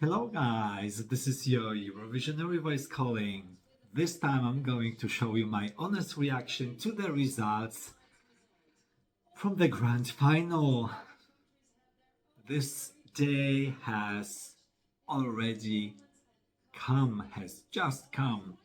Hello guys, this is your EurovisionaryVoice calling. This time I'm going to show you my honest reaction to the results from the grand final. This day has already come, has just come.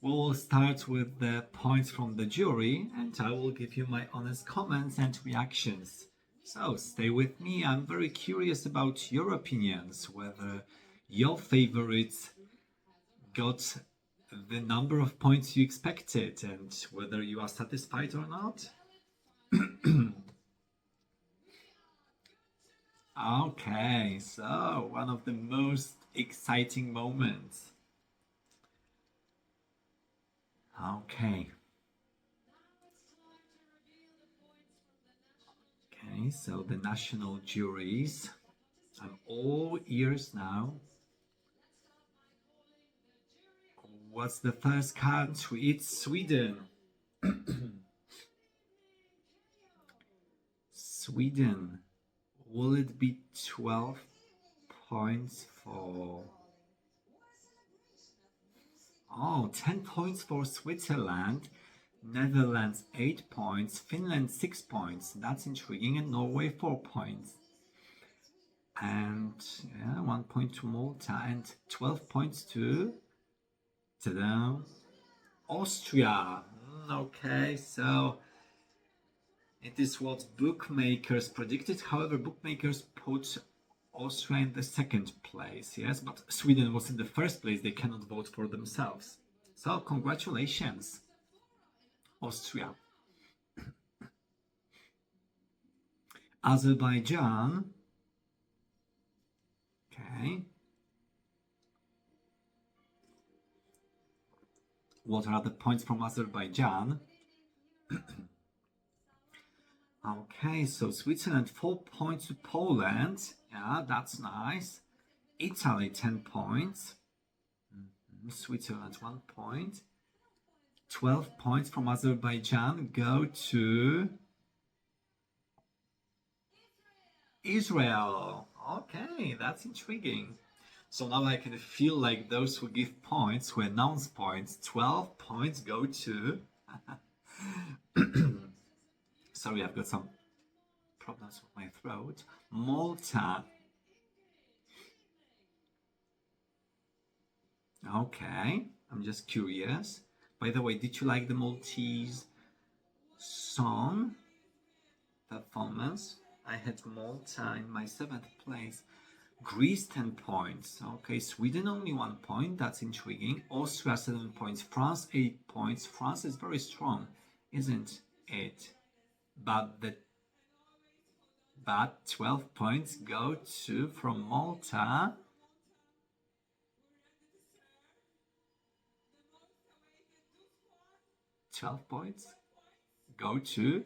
We'll start with the points from the jury and I will give you my honest comments and reactions. So stay with me, I'm very curious about your opinions, whether your favorites got the number of points you expected and whether you are satisfied or not. Okay, so one of the most exciting moments. Okay. Okay, so the national juries. I'm all ears now. What's the first country? It's Sweden. Sweden. Will it be 12 points for... Oh, 10 points for Switzerland. Netherlands 8 points. Finland 6 points. That's intriguing. And Norway 4 points. And yeah, 1 point to Malta and 12 points to... Ta-da! Austria. Okay, so it is what bookmakers predicted. However, bookmakers put Austria in the second place, yes, but Sweden was in the first place. They cannot vote for themselves. So congratulations, Austria. Azerbaijan. Okay. What are the points from Azerbaijan? Okay, so Switzerland 4 points to Poland. Yeah, that's nice. Italy 10 points. Switzerland 1 point. 12 points from Azerbaijan go to Israel. Okay, that's intriguing. So now I can feel like those who give points, who announce points, 12 points go to... Sorry, I've got some problems with my throat. Malta. Okay, I'm just curious. By the way, did you like the Maltese song performance? I had Malta in my 7th place. Greece 10 points. Okay, Sweden only 1 point. That's intriguing. Austria 7 points. France 8 points. France is very strong, isn't it? But 12 points go to from Malta. $12 points go to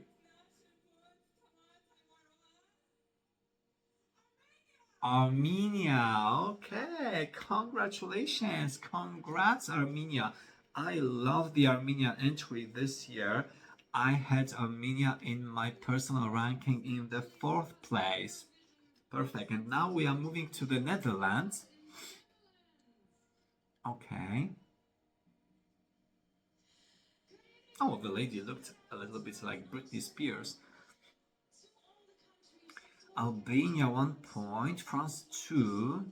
Armenia. Okay, congratulations. Congrats, Armenia. I love the Armenia entry this year. I had Armenia in my personal ranking in the 4th place. Perfect. And now we are moving to the Netherlands. Okay. Oh, the lady looked a little bit like Britney Spears. Albania 1 point, France 2,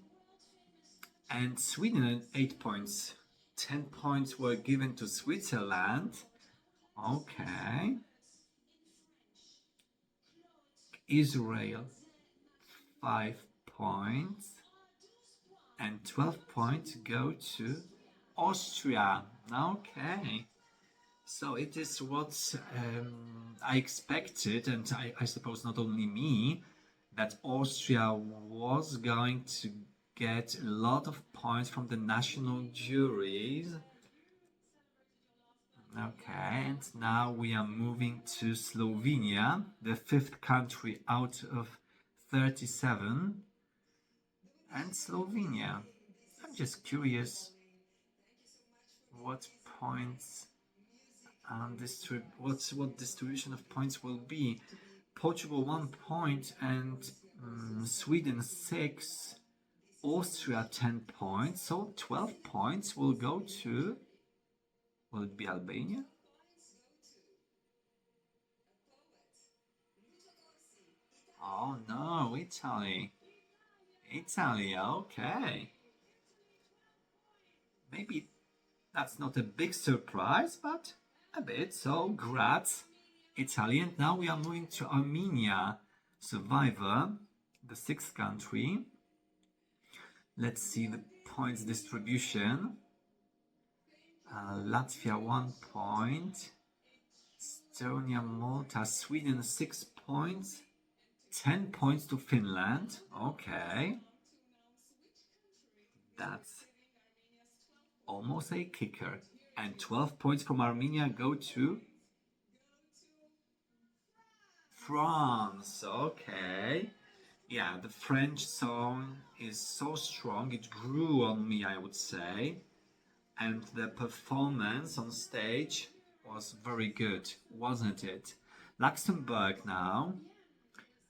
and Sweden 8 points. 10 points were given to Switzerland. Okay. Israel 5 points, and 12 points go to Austria. Okay. So it is what I expected, and I suppose not only me, that Austria was going to get a lot of points from the national juries. Okay, and now we are moving to Slovenia, the 5th country out of 37. And Slovenia, I'm just curious what points what distribution of points will be. Portugal 1 point and Sweden 6. Austria 10 points, so 12 points will go to, will it be Albania? Oh no, Italy. Italy, okay. Maybe that's not a big surprise, but a bit. So, Graz, Italy. And now we are moving to Armenia. Survivor, the sixth country. Let's see the points distribution. Latvia 1 point. Estonia, Malta, Sweden 6 points. 10 points to Finland. Okay. That's almost a kicker. And 12 points from Armenia go to France. Okay. Yeah, the French song is so strong. It grew on me, I would say. And the performance on stage was very good, wasn't it? Luxembourg now,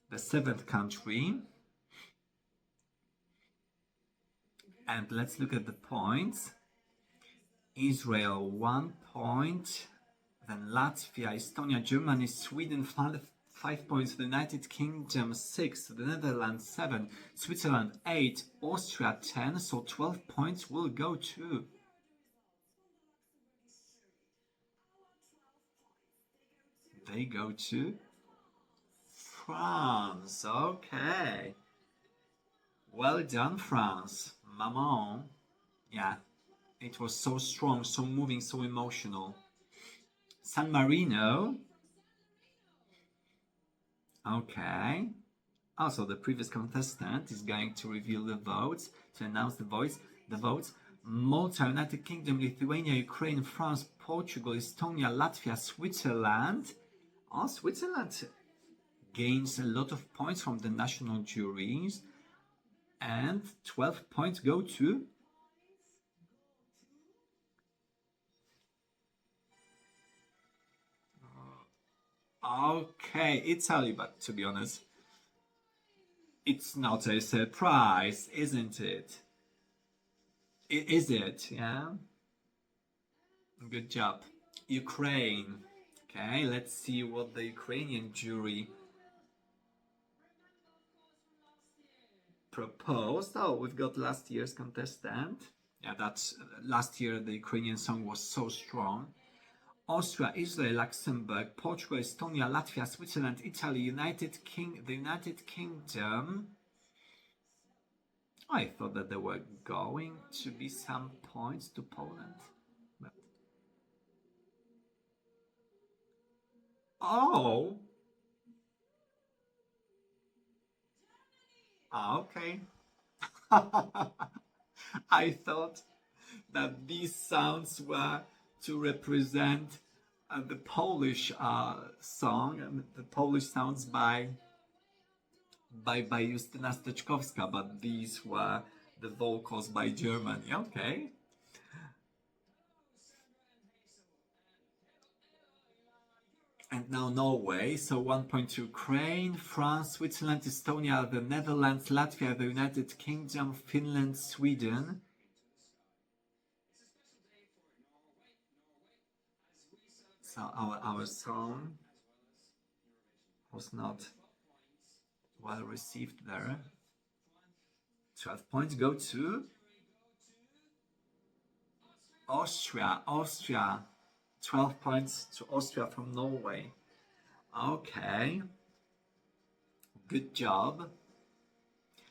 the seventh country. And let's look at the points. Israel 1 point, then Latvia, Estonia, Germany, Sweden 5 points, the United Kingdom 6, the Netherlands 7, Switzerland 8, Austria 10, so 12 points will go to France. Okay. Well done, France. Maman. Yeah, it was so strong, so moving, so emotional. San Marino. Okay. Also, the previous contestant is going to reveal the votes, to announce the votes. Malta, United Kingdom, Lithuania, Ukraine, France, Portugal, Estonia, Latvia, Switzerland. Oh, Switzerland gains a lot of points from the national juries. And 12 points go to okay, Italy, but to be honest, it's not a surprise, isn't it? Is it? Yeah. Good job. Ukraine. Okay, let's see what the Ukrainian jury proposed. Oh, we've got last year's contestant. Yeah, that's last year the Ukrainian song was so strong. Austria, Israel, Luxembourg, Portugal, Estonia, Latvia, Switzerland, Italy, the United Kingdom. I thought that there were going to be some points to Poland. But... oh! Okay. I thought that these sounds were to represent the Polish song and the Polish sounds by Justyna Steczkowska, but these were the vocals by Germany. Okay. And now Norway, so 1 point to Ukraine, France, Switzerland, Estonia, the Netherlands, Latvia, the United Kingdom, Finland, Sweden. So our song was not well received there. 12 points go to Austria. 12 points to Austria from Norway. Okay. Good job.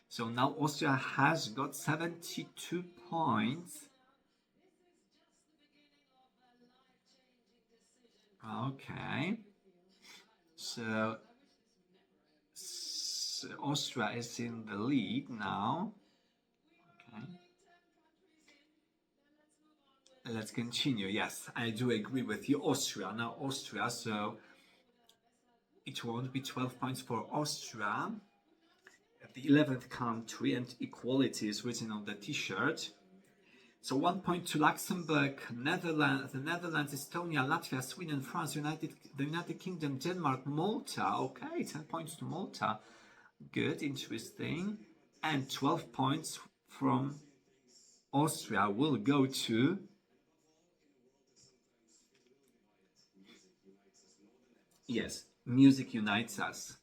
So now Austria has got 72 points. Okay. So Austria is in the lead now. Okay. Let's continue. Yes, I do agree with you. Austria. Now Austria, so it won't be 12 points for Austria. The 11th country, and equality is written on the t-shirt. So 1 point to Luxembourg, the Netherlands, Estonia, Latvia, Sweden, France, the United Kingdom, Denmark, Malta. Okay, 10 points to Malta. Good, interesting. And 12 points from Austria will go to yes, music unites us.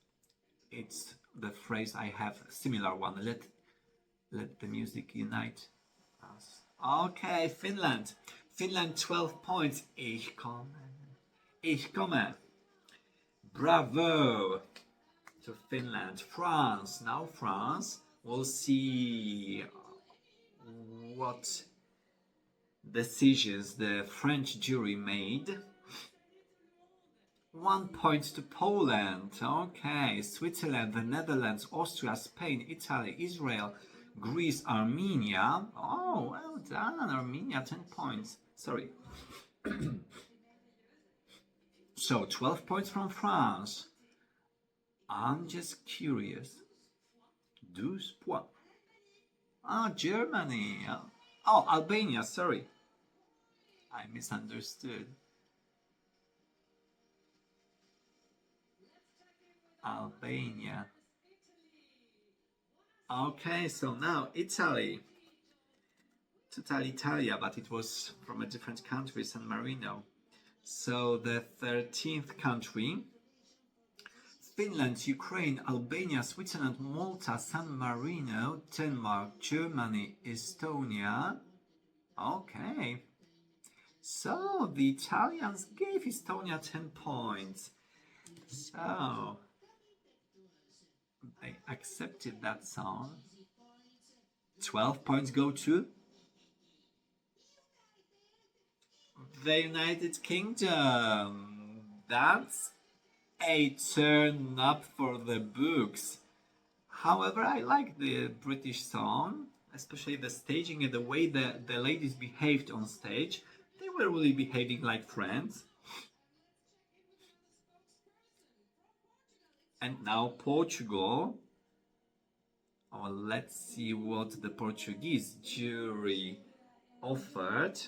It's the phrase I have a similar one. Let the music unite us. Okay, Finland. Finland 12 points. Ich komme. Ich komme. Bravo to Finland. France. Now France. We'll see what decisions the French jury made. 1 point to Poland. Okay, Switzerland, the Netherlands, Austria, Spain, Italy, Israel, Greece, Armenia. Oh, well done, Armenia, 10 points. Sorry. So, 12 points from France. I'm just curious. 12 points. Ah, Germany. Oh, Albania, sorry. I misunderstood. Albania. Okay, so now Italy. Total Italia, but it was from a different country, San Marino. So the 13th country. Finland, Ukraine, Albania, Switzerland, Malta, San Marino, Denmark, Germany, Estonia. Okay. So the Italians gave Estonia 10 points. So I accepted that song. 12 points go to the United Kingdom. That's a turn up for the books. However, I like the British song, especially the staging and the way the ladies behaved on stage. They were really behaving like friends. And now Portugal. Oh, let's see what the Portuguese jury offered.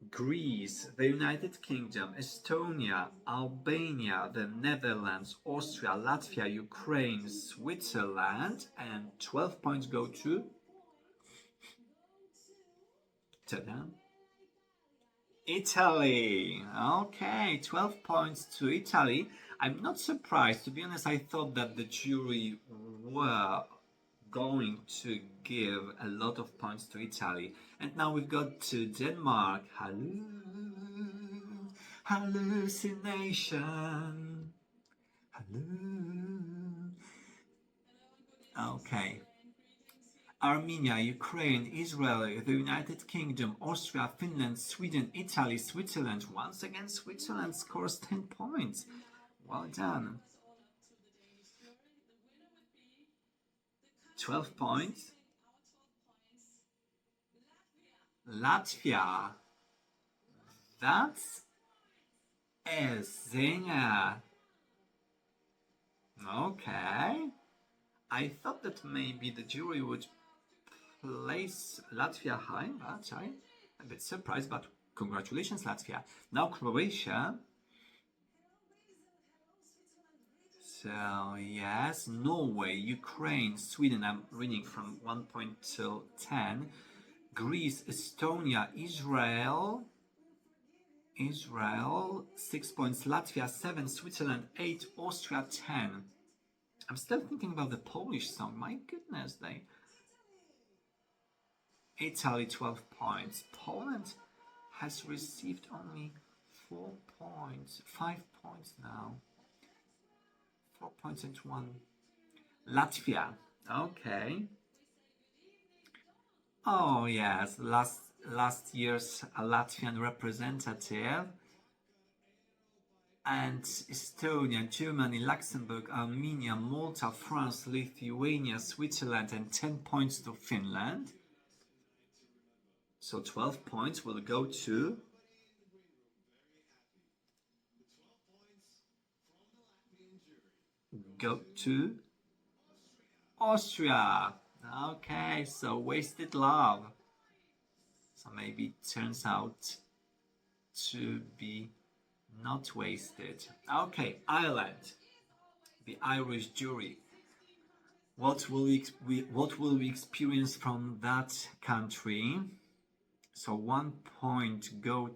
Greece, the United Kingdom, Estonia, Albania, the Netherlands, Austria, Latvia, Ukraine, Switzerland, and 12 points go to Italy. Okay, 12 points to Italy. I'm not surprised. To be honest, I thought that the jury were going to give a lot of points to Italy. And now we've got to Denmark. Hallucination. Okay. Armenia, Ukraine, Israel, the United Kingdom, Austria, Finland, Sweden, Italy, Switzerland. Once again, Switzerland scores 10 points. Well done. 12 points. Latvia. That's a singer. Okay. I thought that maybe the jury would place Latvia high, but I'm a bit surprised, but congratulations, Latvia. Now Croatia. So, yes, Norway, Ukraine, Sweden, I'm reading from 1 point till 10. Greece, Estonia, Israel, 6 points, Latvia 7, Switzerland 8, Austria 10. I'm still thinking about the Polish song, my goodness, Italy 12 points. Poland has received only 4 points, 5 points now. 4 points and 1. Latvia, okay. Oh yes, last year's Latvian representative. And Estonia, Germany, Luxembourg, Armenia, Malta, France, Lithuania, Switzerland, and 10 points to Finland. So 12 points will go to Austria. Okay, so Wasted Love. So maybe it turns out to be not wasted. Okay, Ireland. The Irish jury What will we experience from that country? So 1 point goes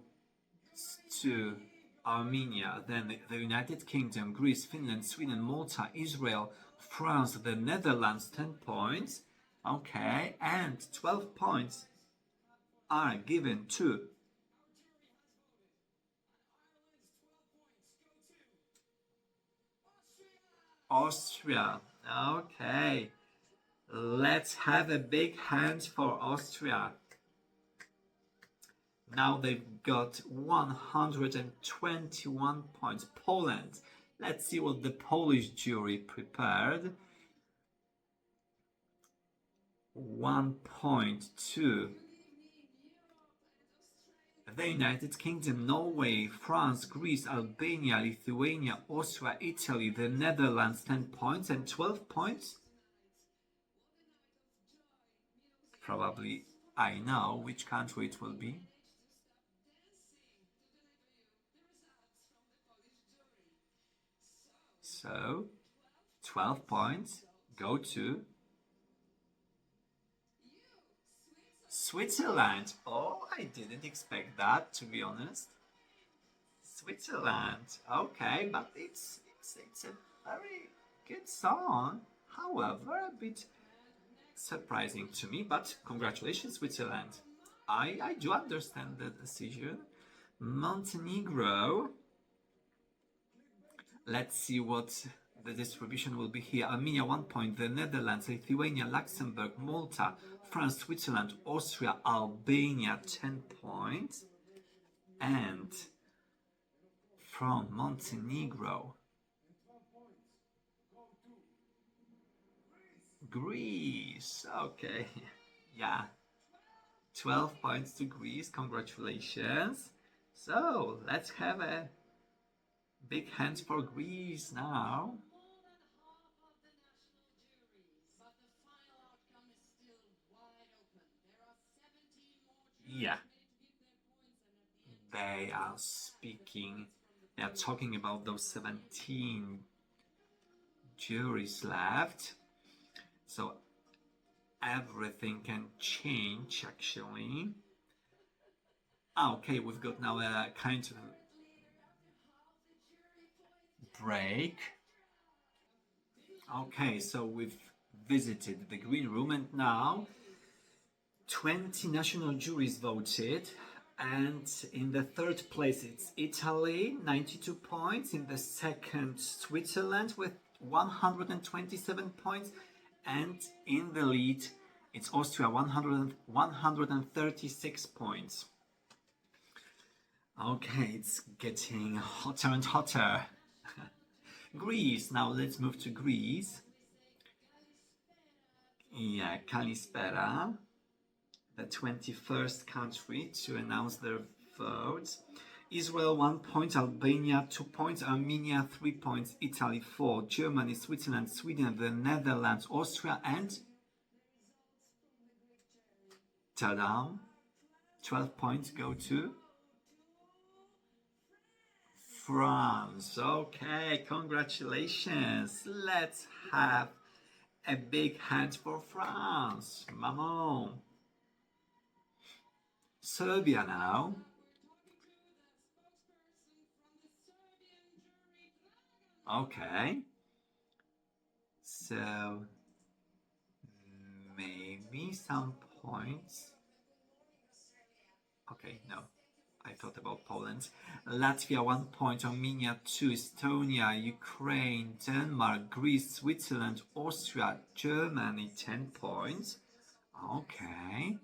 to Armenia, then the United Kingdom, Greece, Finland, Sweden, Malta, Israel, France, the Netherlands, 10 points. Okay, and 12 points are given to Austria. Okay, let's have a big hand for Austria. Now they've got 121 points. Poland. Let's see what the Polish jury prepared. 1 point to the United Kingdom, Norway, France, Greece, Albania, Lithuania, Austria, Italy, the Netherlands, 10 points, and 12 points. Probably I know which country it will be. So 12 points go to Switzerland. Oh, I didn't expect that, to be honest. Switzerland. Okay, but it's a very good song. However, a bit surprising to me, but congratulations, Switzerland. I do understand the decision. Montenegro. Let's see what the distribution will be here. Armenia, 1 point. The Netherlands, Lithuania, Luxembourg, Malta, France, Switzerland, Austria, Albania, 10 points. And from Montenegro, Greece. Okay, yeah, 12 points to Greece. Congratulations. So let's have a big hands for Greece now. Yeah, they are talking about those 17 juries left. So everything can change, actually. Okay, we've got now a kind of break. Okay, so we've visited the green room, and now 20 national juries voted, and in the third place it's Italy, 92 points. In the second, Switzerland with 127 points, and in the lead it's Austria, 136 points. Okay, it's getting hotter and hotter. Greece. Now let's move to Greece. Yeah, 𝗟𝗓𝘀, the 21st country to announce their votes. Israel, 1 point. Albania, 2 points. Armenia, 3 points. Italy, 4. Germany, Switzerland, Sweden, the Netherlands, Austria, and ta-da! 12 points go to France. Okay, congratulations. Let's have a big hand for France. Maman. Serbia now. Okay. So maybe some points. Okay, no. I thought about Poland. Latvia, 1 point. Armenia, 2. Estonia, Ukraine, Denmark, Greece, Switzerland, Austria, Germany, 10 points. Okay.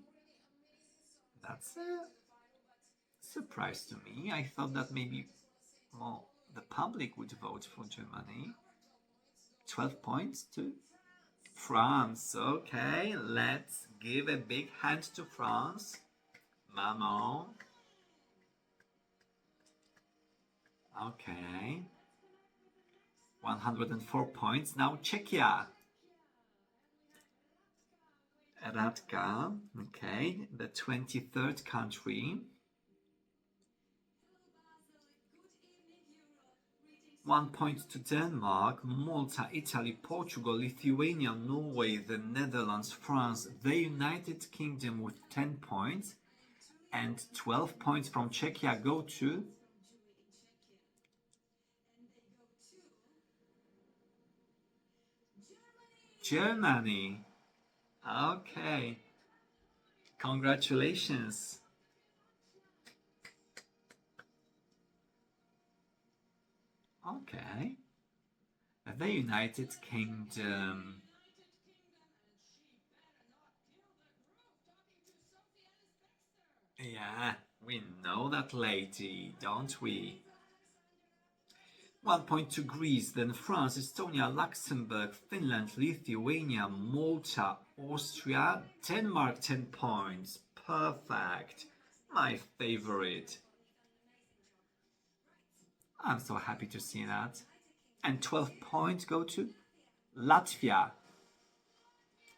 That's a surprise to me. I thought that maybe the public would vote for Germany. 12 points to France. Okay, let's give a big hand to France. Maman. Okay. 104 points. Now Czechia. Radka. Okay. The 23rd country. 1 point to Denmark, Malta, Italy, Portugal, Lithuania, Norway, the Netherlands, France, the United Kingdom with 10 points, and 12 points from Czechia go to Germany. Okay. Congratulations. Okay. The United Kingdom. Yeah, we know that lady, don't we? 1 point to Greece, then France, Estonia, Luxembourg, Finland, Lithuania, Malta, Austria, Denmark 10 points. Perfect. My favorite. I'm so happy to see that. And 12 points go to Latvia.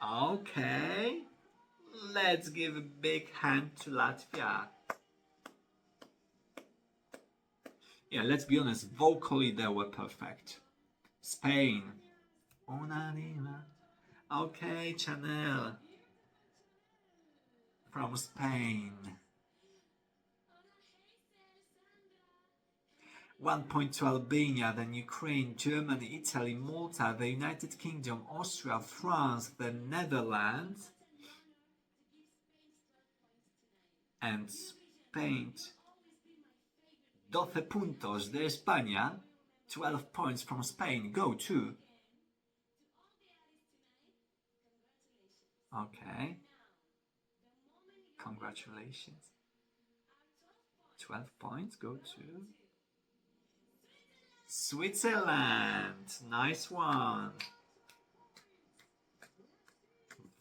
Okay. Let's give a big hand to Latvia. Yeah, let's be honest, vocally they were perfect. Spain. Okay, Chanel. From Spain. 1 point to Albania, then Ukraine, Germany, Italy, Malta, the United Kingdom, Austria, France, the Netherlands, and Spain. 12 puntos de España, 12 points from Spain go to. Okay. Congratulations. 12 points go to Switzerland. Nice one.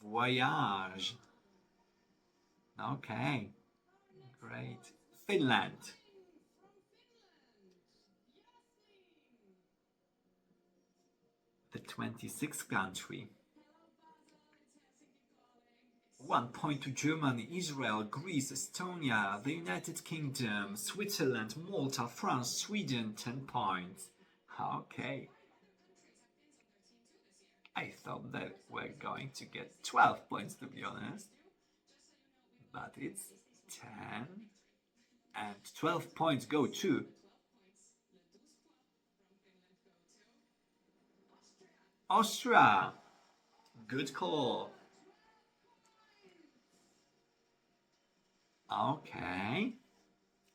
Voyage. Okay. Great. Finland. The 26th country. 1 point to Germany, Israel, Greece, Estonia, the United Kingdom, Switzerland, Malta, France, Sweden, 10 points. Okay. I thought that we're going to get 12 points, to be honest. But it's 10. And 12 points go to Austria. Good call. Okay.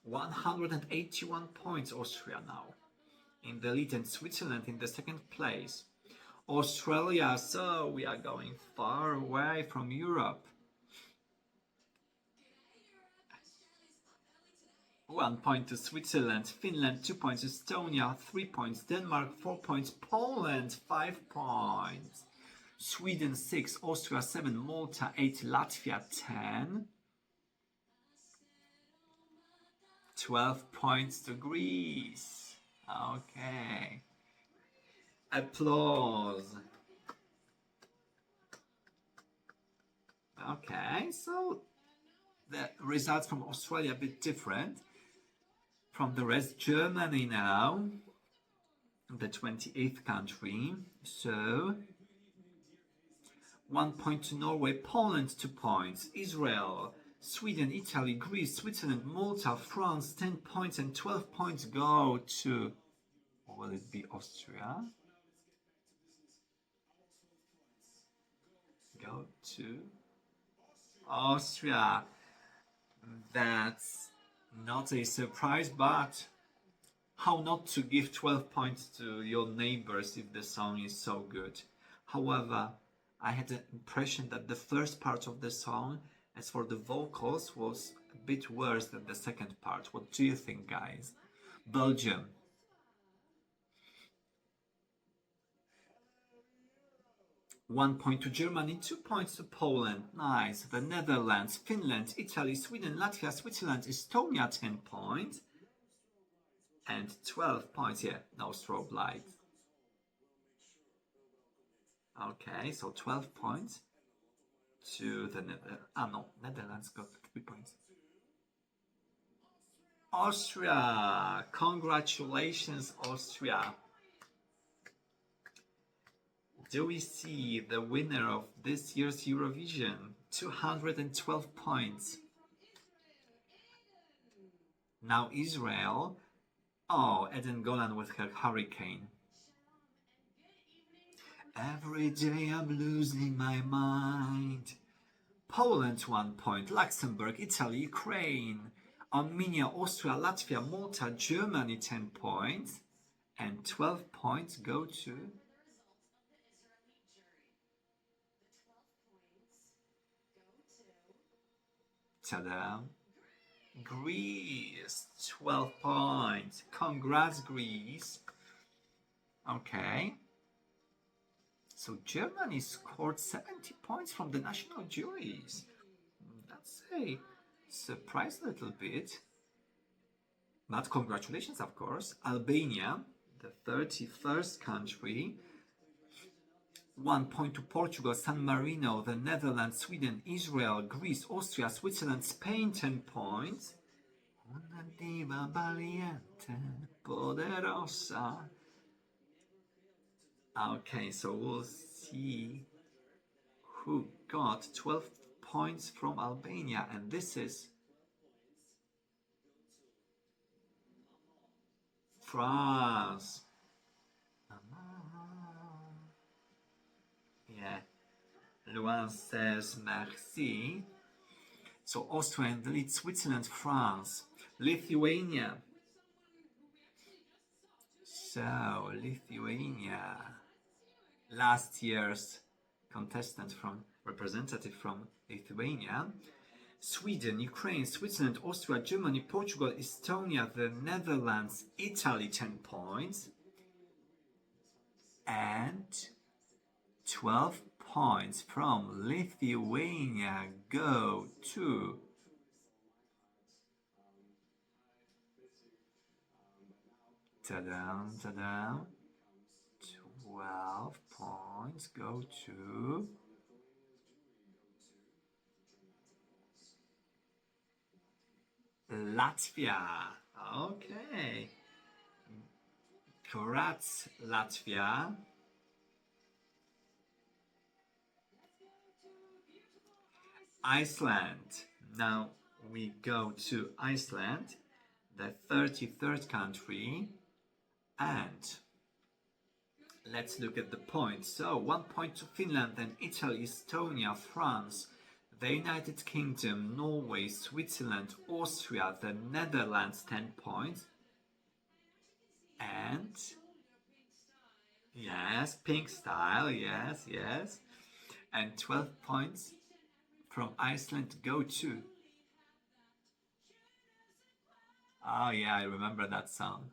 181 points, Austria now in the lead, and Switzerland in the second place. Australia, so we are going far away from Europe. 1 point to Switzerland, Finland 2 points, Estonia 3 points, Denmark 4 points, Poland 5 points, Sweden 6, Austria 7, Malta 8, Latvia 10. 12 points to Greece. Okay. Applause. Okay, so the results from Australia a bit different from the rest. Germany now, the 28th country. So 1 point to Norway, Poland 2 points, Israel, Sweden, Italy, Greece, Switzerland, Malta, France 10 points, and 12 points go to, will it be Austria? Go to Austria. That's not a surprise, but how not to give 12 points to your neighbors if the song is so good. However, I had the impression that the first part of the song, as for the vocals, was a bit worse than the second part. What do you think, guys? Belgium. One point to Germany, 2 points to Poland. Nice. The Netherlands, Finland, Italy, Sweden, Latvia, Switzerland, Estonia, 10 points. And 12 points, yeah, no strobe light. Okay, so 12 points to the Netherlands got 3 points. Austria, congratulations, Austria. Do we see the winner of this year's Eurovision? 212 points. Now Israel. Oh, 𝗟𝗏𝘀 with her hurricane. Every day I'm losing my mind. Poland 1 point, Luxembourg, Italy, Ukraine, Armenia, Austria, Latvia, Malta, Germany 10 points, and 12 points go to ta-da! Greece, 12 points. Congrats, Greece. Okay. So Germany scored 70 points from the national juries. That's a surprise a little bit. But congratulations, of course. Albania, the 31st country. 1 point to Portugal, San Marino, the Netherlands, Sweden, Israel, Greece, Austria, Switzerland, Spain, 10 points. Una diva valiente, poderosa. Okay, so we'll see who got 12 points from Albania, and this is France. Yeah, Luan says merci. So Austria in the lead, Switzerland, France, Lithuania. So Lithuania, last year's representative from Lithuania. Sweden, Ukraine, Switzerland, Austria, Germany, Portugal, Estonia, the Netherlands, Italy 10 points. And 12 points from Lithuania go to ta-da, ta-da. 12 points go to Latvia. Okay. Congrats, Latvia. Iceland. Now we go to Iceland, the 33rd country, and let's look at the points. So 1 point to Finland, then Italy, Estonia, France, the United Kingdom, Norway, Switzerland, Austria, the Netherlands 10 points, and yes, pink style, yes, yes, and 12 points from Iceland go to. Oh yeah, I remember that song.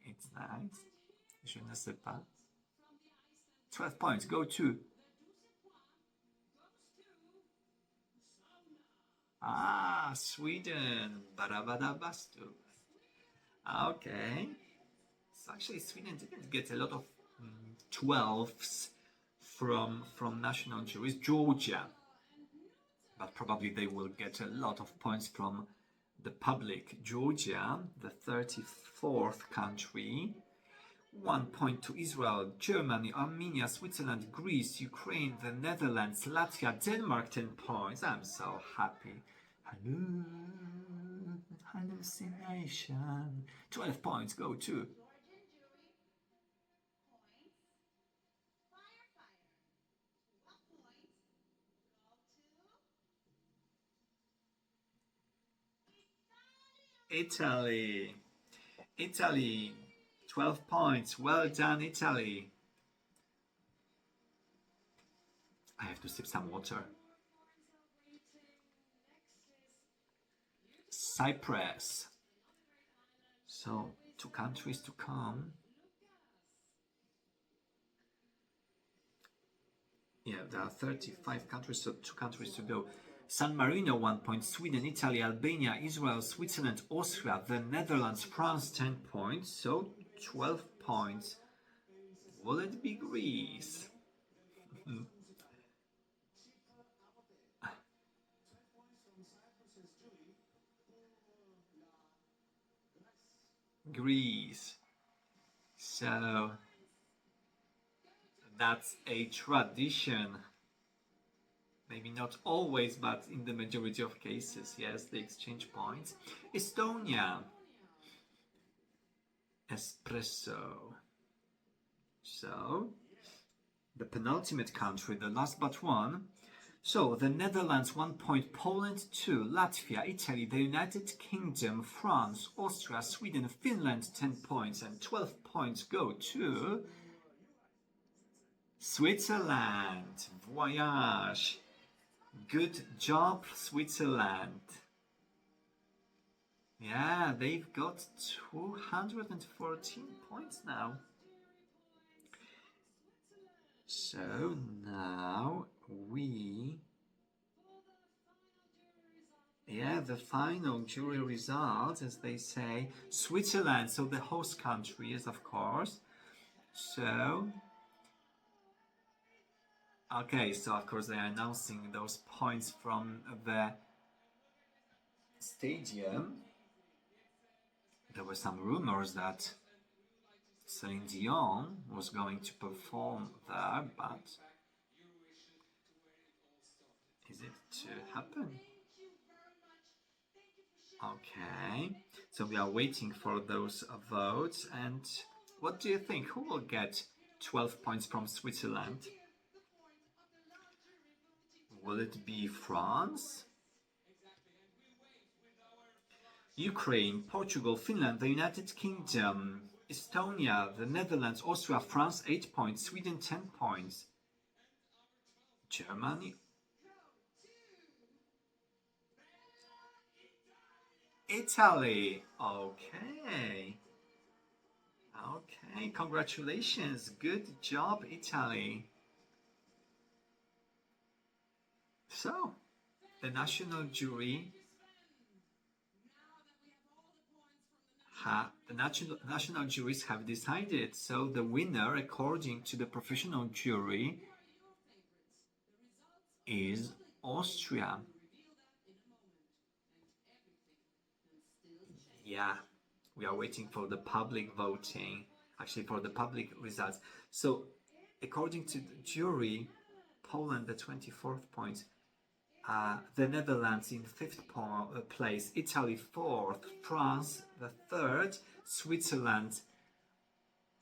It's nice. 𝗟𝗏𝘀𝗂. 12 points go to. Sweden. Barabadabastu. Okay. So actually Sweden didn't get a lot of 12s from national juries. Georgia. But probably they will get a lot of points from the public. Georgia, the 34th country. 1 point to Israel, Germany, Armenia, Switzerland, Greece, Ukraine, the Netherlands, Latvia, Denmark 10 points. I'm so happy. Hallucination. 12 points go to Italy. Italy, 12 points. Well done, Italy. I have to sip some water. Cyprus. So, 2 countries to come. Yeah, there are 35 countries, so 2 countries to go. San Marino 1 point, Sweden, Italy, Albania, Israel, Switzerland, Austria, the Netherlands, France 10 points, so 12 points. Will it be Greece? Greece. So That's a tradition. Maybe not always, but in the majority of cases, yes, they exchange points. Estonia. Espresso. So, the penultimate country, the last but one. So, the Netherlands 1 point, Poland 2, Latvia, Italy, the United Kingdom, France, Austria, Sweden, Finland 10 points, and 12 points go to Switzerland. Voyage. Good job, Switzerland. Yeah, they've got 214 points now. So now the final jury results, as they say, Switzerland, so the host country is, of course. So, okay, so of course they are announcing those points from the stadium. There were some rumors that Celine Dion was going to perform there, but is it to happen? Okay, so we are waiting for those votes. And what do you think? Who will get 12 points from Switzerland? Will it be France? Ukraine, Portugal, Finland, the United Kingdom, Estonia, the Netherlands, Austria, France 8 points, Sweden 10 points, Germany, Italy. Okay. Okay, congratulations. Good job, Italy. So, the national jury national juries have decided. So the winner, according to the professional jury, is Austria. Yeah, we are waiting for the public voting, actually for the public results. So, according to the jury, Poland the 24th point, the Netherlands in 5th place, Italy 4th, France the 3rd, Switzerland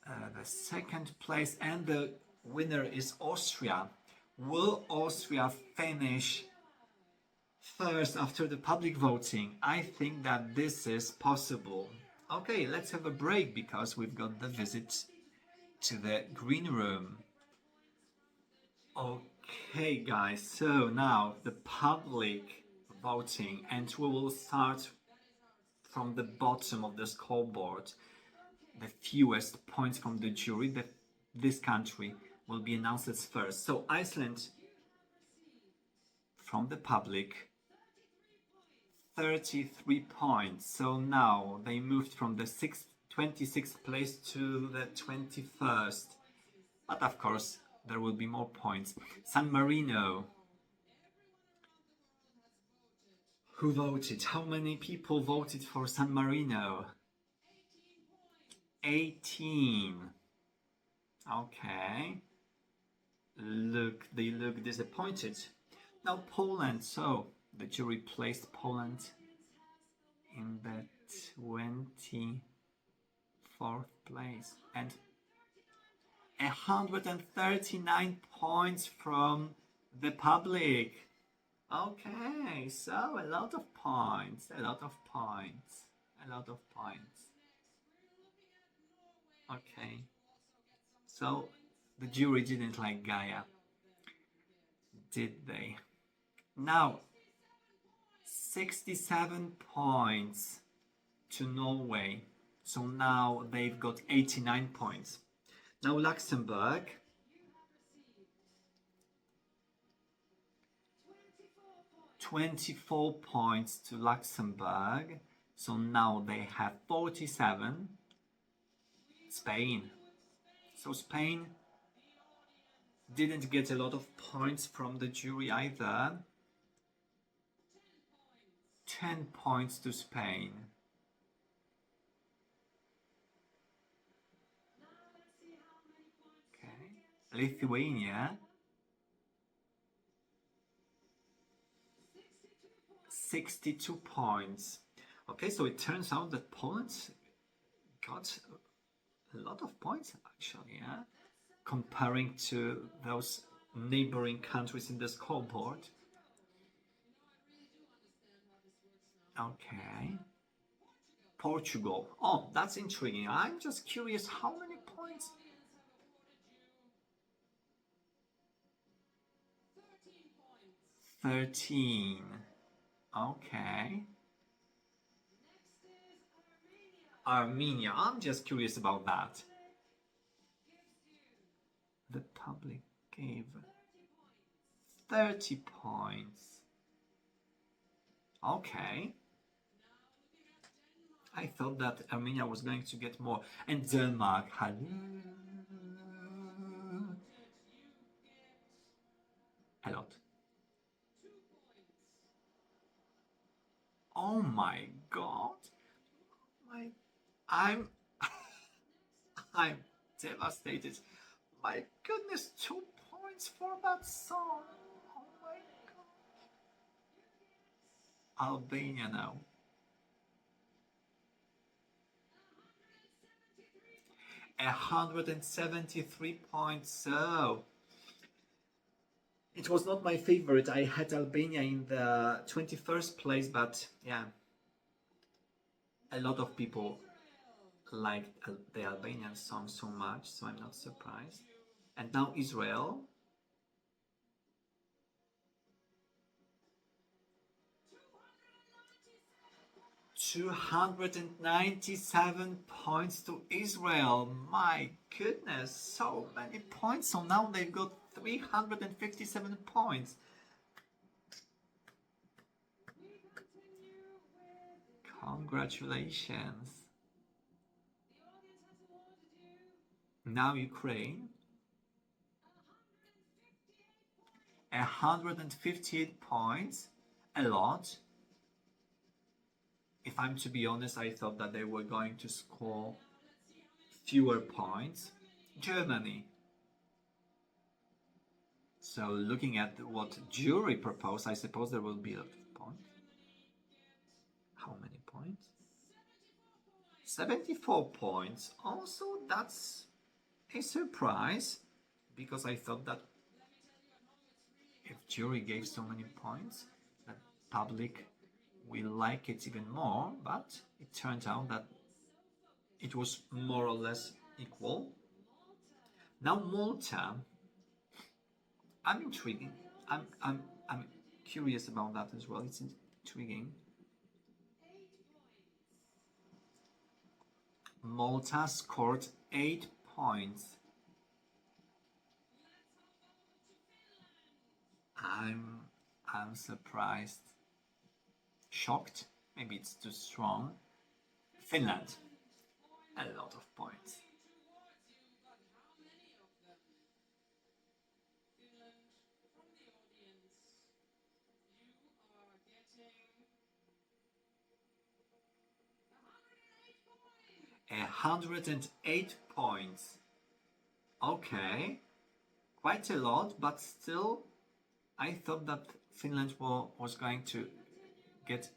the 2nd place, and the winner is Austria. Will Austria finish first after the public voting? I think that this is possible. Okay, let's have a break because we've got the visit to the green room. Okay, guys, so now the public voting, and we will start from the bottom of the scoreboard. The fewest points from the jury, this country will be announced as first. So Iceland, from the public, 33 points. So now they moved from the 26th place to the 21st. But of course, there will be more points. San Marino. Who voted? How many people voted for San Marino? 18. Okay. They look disappointed. Now Poland. So the jury placed Poland in the 24th place. And 139 points from the public. Okay, so a lot of points. Okay, so the jury didn't like Gaia, did they? Now, 67 points to Norway. So now they've got 89 points. Now Luxembourg. 24 points to Luxembourg. So now they have 47. Spain. So Spain didn't get a lot of points from the jury either. 10 points to Spain. Lithuania, 62 points. Okay, so it turns out that Poland got a lot of points actually, yeah? Comparing to those neighboring countries in the scoreboard. Okay. Portugal. Oh, that's intriguing. I'm just curious how many points. 13. Okay. Armenia. I'm just curious about that. The public gave 30 points. Okay. I thought that Armenia was going to get more. And Denmark had a lot. Oh my god. I'm I'm devastated. My goodness, 2 points for that song. Oh my god. Albania now. 173 points. So it was not my favorite. I had Albania in the 21st place, but yeah, a lot of people liked the Albanian song so much, so I'm not surprised. And now Israel. 297 points to Israel. My goodness, so many points. So now they've got 357 points. Congratulations. Now Ukraine. 158 points. A lot. If I'm to be honest, I thought that they were going to score fewer points. Germany. So looking at what jury proposed, I suppose there will be a lot of points. How many points? 74 points. Also, that's a surprise, because I thought that if jury gave so many points, the public will like it even more, but it turned out that it was more or less equal. Now Malta. I'm intriguing. I'm curious about that as well. It's intriguing. Malta scored 8 points. I'm surprised. Shocked? Maybe it's too strong. Finland. A lot of points. A 108 points. Okay, quite a lot, but still, I thought that Finland was going to get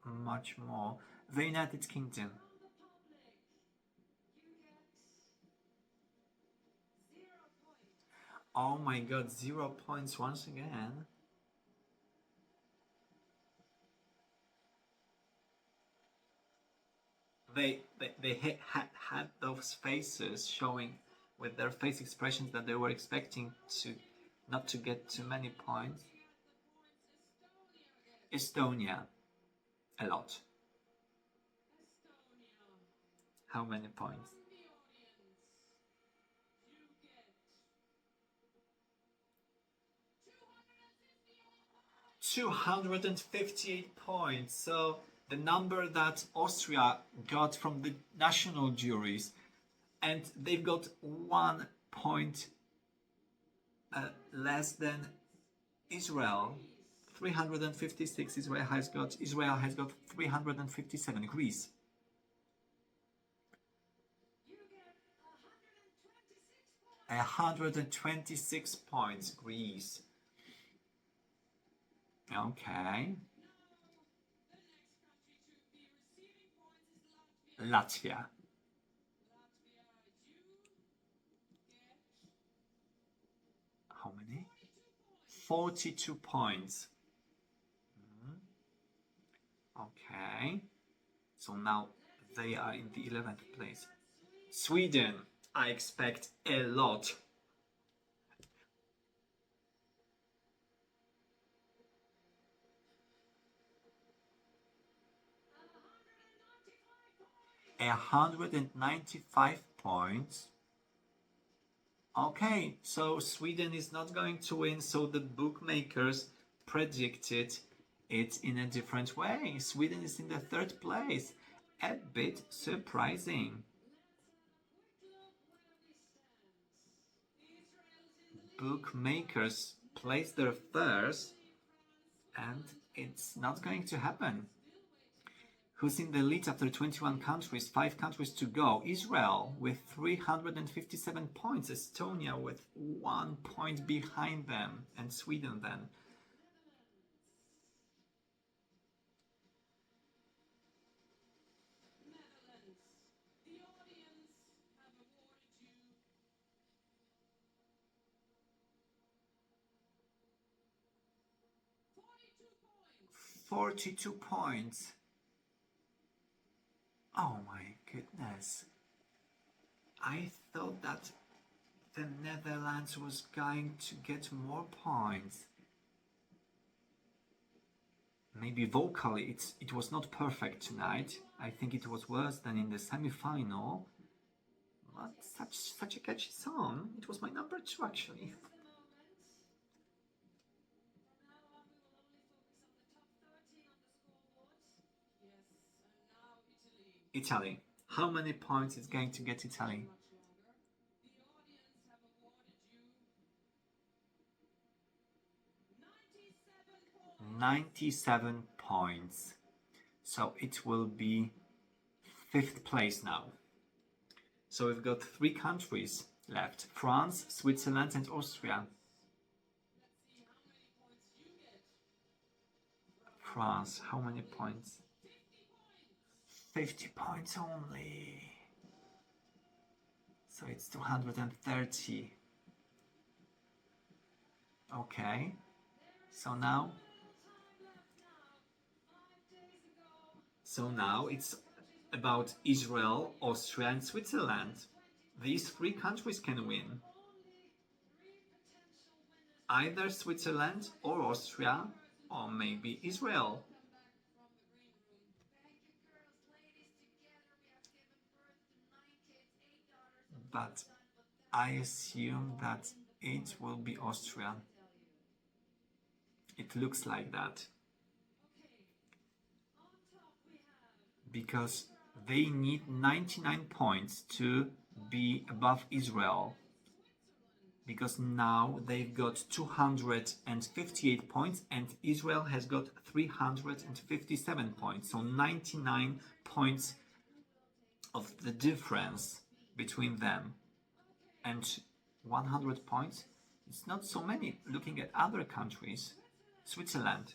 much more. The United Kingdom. Oh my god, 0 points once again. They had those faces showing with their face expressions that they were expecting to not to get too many points. Estonia. A lot. How many points? 258 points. So the number that Austria got from the national juries, and they've got 1 point less than Israel. 356. Israel has got 357. Greece. 126 points, Greece. Okay. Latvia. How many? 42 points. Okay. So now they are in the 11th place. Sweden, I expect a lot. A 195 points. Okay, so Sweden is not going to win, so the bookmakers predicted it in a different way. Sweden is in the 3rd place. A bit surprising. Bookmakers place their first, and it's not going to happen. Who's in the lead after 21 countries, 5 countries to go? Israel with 357 points, Estonia with 1 point behind them, and Sweden then. $42 points. Oh my goodness. I thought that the Netherlands was going to get more points. Maybe vocally it was not perfect tonight. I think it was worse than in the semi-final. But such a catchy song. It was my number 2 actually. Italy. How many points is going to get Italy? $97 points. So it will be 5th place now. So we've got 3 countries left: France, Switzerland, and Austria. France, how many points? 50 points only. So it's 230. Okay. So now it's about Israel, Austria, and Switzerland. These 3 countries can win. Either Switzerland or Austria, or maybe Israel. But I assume that it will be Austria. It looks like that. Because they need 99 points to be above Israel. Because now they've got 258 points and Israel has got 357 points. So 99 points of the difference between them. And 100 points, it's not so many. Looking at other countries, Switzerland,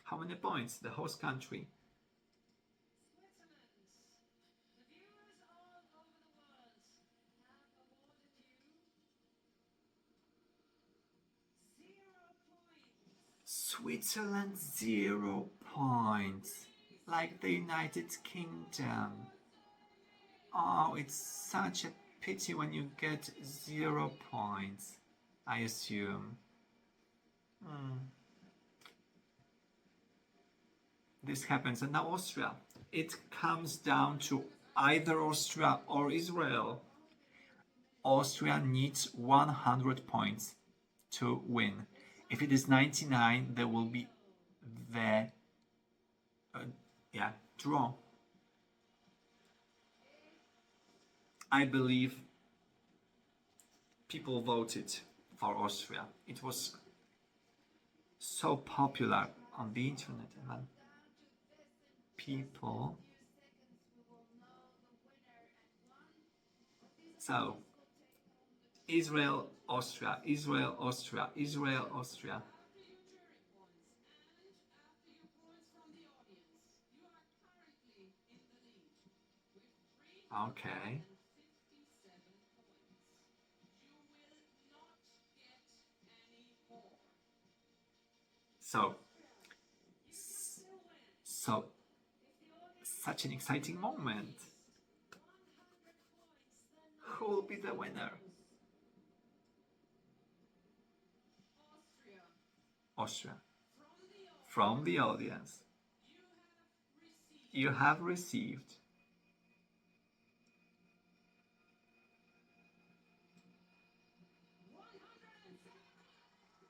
how many points? The host country. Switzerland 0 points, like the United Kingdom. Oh, it's such a pity when you get 0 points, I assume. This happens. And now Austria. It comes down to either Austria or Israel. Austria needs 100 points to win. If it is 99, there will be the draw. I believe people voted for Austria. It was so popular on the internet, and people. So Israel, Austria, Israel, Austria, Israel, Austria. Okay. So, such an exciting moment. Who will be the winner? Austria. From the audience, you have received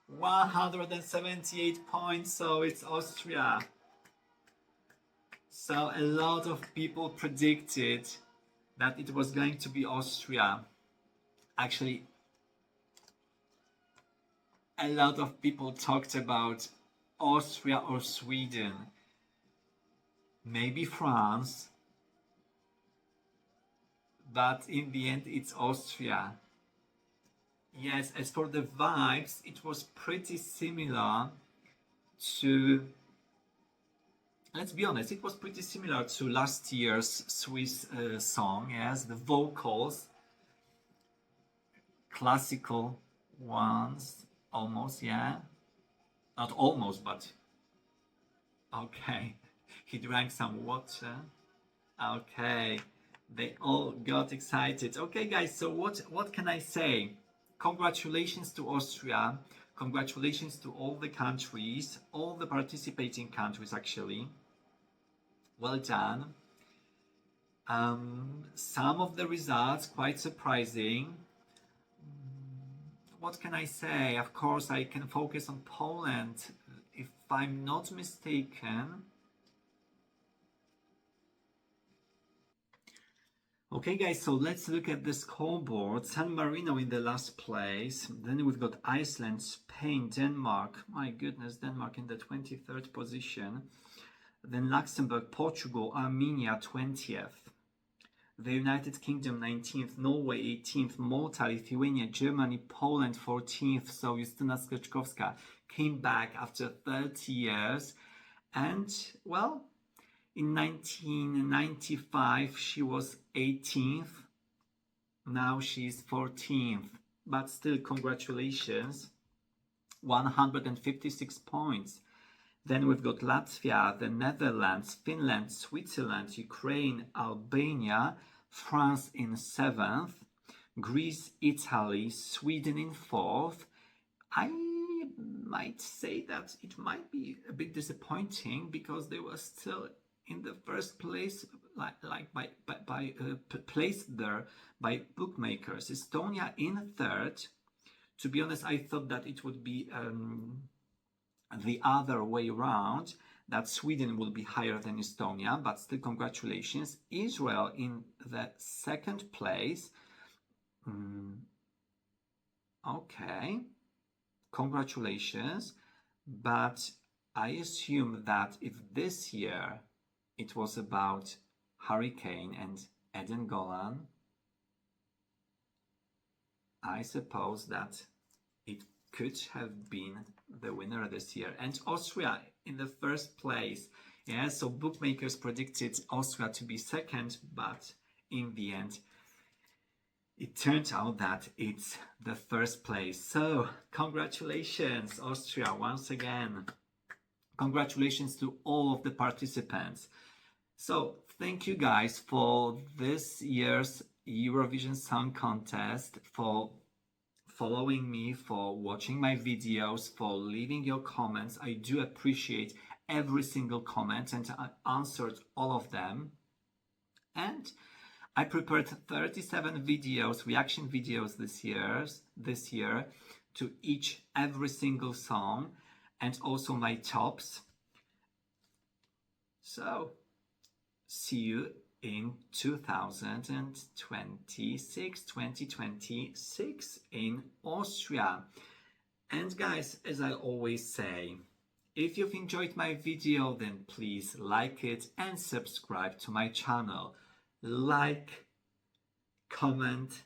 178 points, so it's Austria. So a lot of people predicted that it was going to be Austria. Actually, a lot of people talked about Austria or Sweden, maybe France, but in the end it's Austria. Yes, as for the vibes, it was pretty similar to, let's be honest, it was pretty similar to last year's Swiss song. Yes, the vocals, classical ones, almost, yeah. Not almost, but okay. He drank some water. Okay, they all got excited. Okay, guys, so what can I say? Congratulations to Austria. Congratulations to all the countries, all the participating countries, actually. Well done. Some of the results quite surprising. What can I say? Of course, I can focus on Poland. If I'm not mistaken. Okay, guys, so let's look at the scoreboard. San Marino in the last place. Then we've got Iceland, Spain, Denmark. My goodness, Denmark in the 23rd position. Then Luxembourg, Portugal, Armenia, 20th. The United Kingdom, 19th. Norway, 18th. Malta, Lithuania, Germany, Poland, 14th. So Justyna Sterczkowska came back after 30 years. And, well, in 1995, she was 18th. Now she's 14th. But still, congratulations. 156 points. Then we've got Latvia, the Netherlands, Finland, Switzerland, Ukraine, Albania, France in 7th, Greece, Italy, Sweden in 4th. I might say that it might be a bit disappointing because they were still in the first place, placed there by bookmakers. Estonia in 3rd. To be honest, I thought that it would be the other way around, that Sweden will be higher than Estonia, but still congratulations. Israel in the 2nd place. Okay, congratulations, but I assume that if this year it was about Hurricane and Eden Golan, I suppose that it could have been the winner this year. And Austria in the 1st place. Yeah, so bookmakers predicted Austria to be 2nd, but in the end, it turned out that it's the 1st place. So, congratulations, Austria, once again. Congratulations to all of the participants. So, thank you guys for this year's Eurovision Song Contest, for following me, for watching my videos, for leaving your comments. I do appreciate every single comment and I answered all of them. And I prepared 37 videos, reaction videos this year to every single song, and also my tops. So, see you in 2026 in Austria. And guys, as I always say, if you've enjoyed my video, then please like it and subscribe to my channel. Like, comment,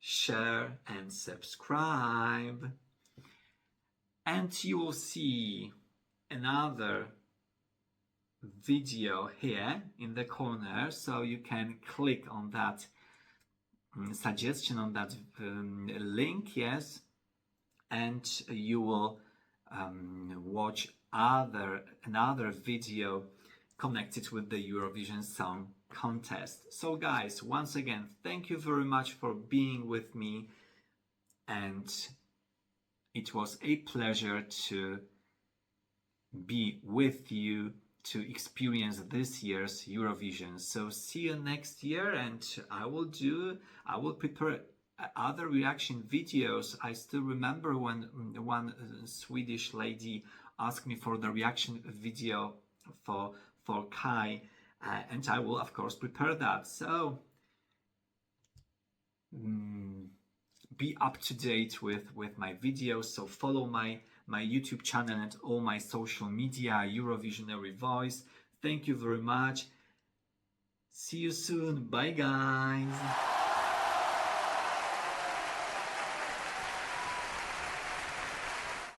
share and subscribe. And you will see another video here in the corner, so you can click on that suggestion, on that link, yes, and you will watch another video connected with the Eurovision Song Contest. So guys, once again, thank you very much for being with me, and it was a pleasure to be with you to experience this year's Eurovision. So see you next year, and I will prepare other reaction videos. I still remember when one Swedish lady asked me for the reaction video for Kai, and I will of course prepare that. So be up to date with my videos. So follow my YouTube channel and all my social media, EurovisionaryVoice. Thank you very much. See you soon. Bye guys.